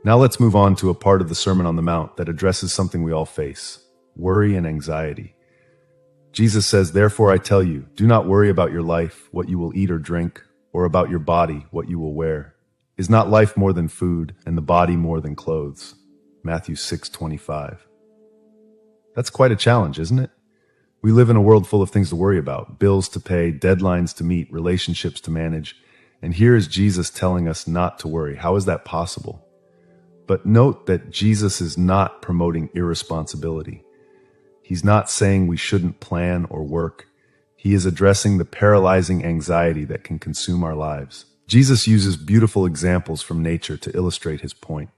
Now let's move on to a part of the Sermon on the Mount that addresses something we all face: worry and anxiety. Jesus says, "Therefore I tell you, do not worry about your life, what you will eat or drink, or about your body, what you will wear. Is not life more than food, and the body more than clothes?" Matthew 6:25. That's quite a challenge, isn't it? We live in a world full of things to worry about: bills to pay, deadlines to meet, relationships to manage. And here is Jesus telling us not to worry. How is that possible? But note that Jesus is not promoting irresponsibility. He's not saying we shouldn't plan or work. He is addressing the paralyzing anxiety that can consume our lives. Jesus uses beautiful examples from nature to illustrate his point.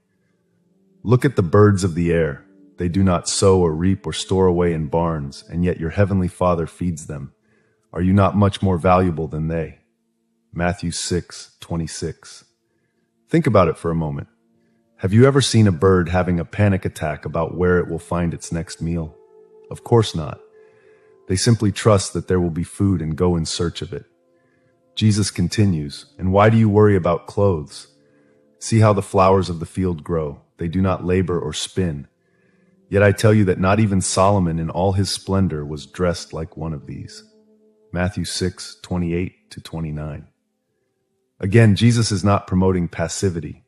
Look at the birds of the air. They do not sow or reap or store away in barns, and yet your heavenly Father feeds them. Are you not much more valuable than they? Matthew 6:26. Think about it for a moment. Have you ever seen a bird having a panic attack about where it will find its next meal? Of course not. They simply trust that there will be food and go in search of it. Jesus continues, "And why do you worry about clothes? See how the flowers of the field grow. They do not labor or spin. Yet I tell you that not even Solomon in all his splendor was dressed like one of these." Matthew 6:28-29. Again, Jesus is not promoting passivity.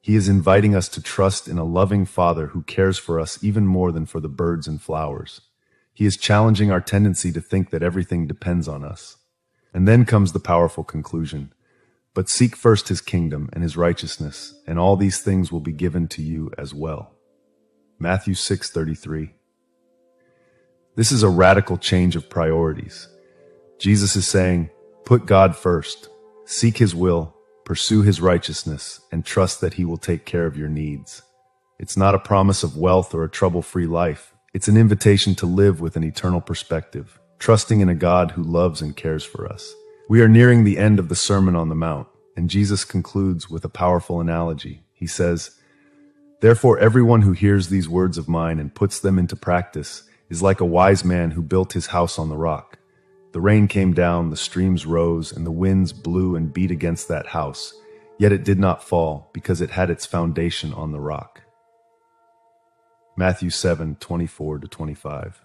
He is inviting us to trust in a loving Father who cares for us even more than for the birds and flowers. He is challenging our tendency to think that everything depends on us. And then comes the powerful conclusion: "But seek first his kingdom and his righteousness, and all these things will be given to you as well." Matthew 6:33. This is a radical change of priorities. Jesus is saying, put God first, seek his will, pursue his righteousness, and trust that he will take care of your needs. It's not a promise of wealth or a trouble-free life. It's an invitation to live with an eternal perspective, trusting in a God who loves and cares for us. We are nearing the end of the Sermon on the Mount, and Jesus concludes with a powerful analogy. He says, "Therefore everyone who hears these words of mine and puts them into practice is like a wise man who built his house on the rock. The rain came down, the streams rose, and the winds blew and beat against that house. Yet it did not fall, because it had its foundation on the rock." Matthew 7:24-25.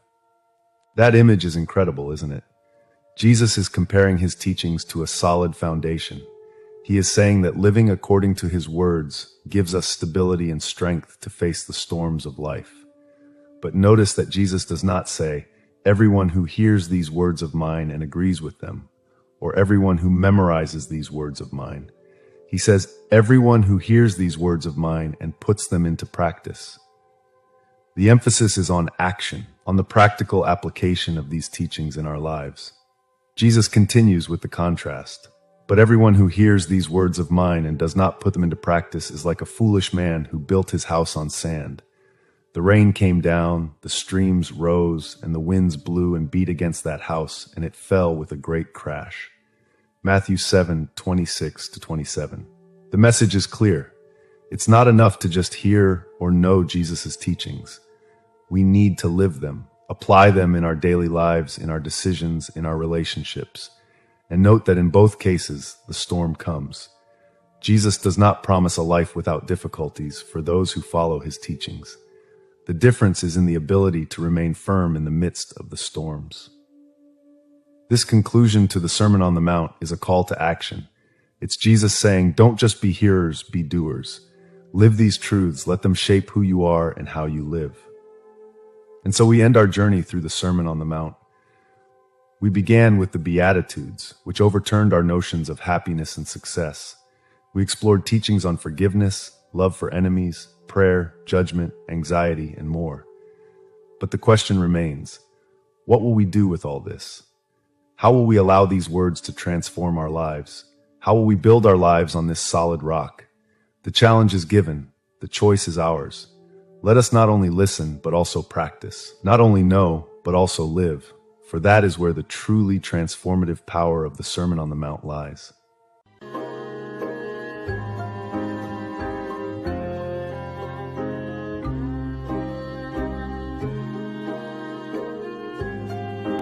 That image is incredible, isn't it? Jesus is comparing his teachings to a solid foundation. He is saying that living according to his words gives us stability and strength to face the storms of life. But notice that Jesus does not say, "Everyone who hears these words of mine and agrees with them," or "everyone who memorizes these words of mine." He says, "Everyone who hears these words of mine and puts them into practice." The emphasis is on action, on the practical application of these teachings in our lives. Jesus continues with the contrast. "But everyone who hears these words of mine and does not put them into practice is like a foolish man who built his house on sand. The rain came down, the streams rose, and the winds blew and beat against that house, and it fell with a great crash." Matthew 7:26-27. The message is clear. It's not enough to just hear or know Jesus' teachings. We need to live them, apply them in our daily lives, in our decisions, in our relationships. And note that in both cases, the storm comes. Jesus does not promise a life without difficulties for those who follow his teachings. The difference is in the ability to remain firm in the midst of the storms. This conclusion to the Sermon on the Mount is a call to action. It's Jesus saying, don't just be hearers, be doers. Live these truths, let them shape who you are and how you live. And so we end our journey through the Sermon on the Mount. We began with the Beatitudes, which overturned our notions of happiness and success. We explored teachings on forgiveness, love for enemies, prayer, judgment, anxiety, and more. But the question remains, what will we do with all this? How will we allow these words to transform our lives? How will we build our lives on this solid rock? The challenge is given. The choice is ours. Let us not only listen, but also practice. Not only know, but also live. For that is where the truly transformative power of the Sermon on the Mount lies.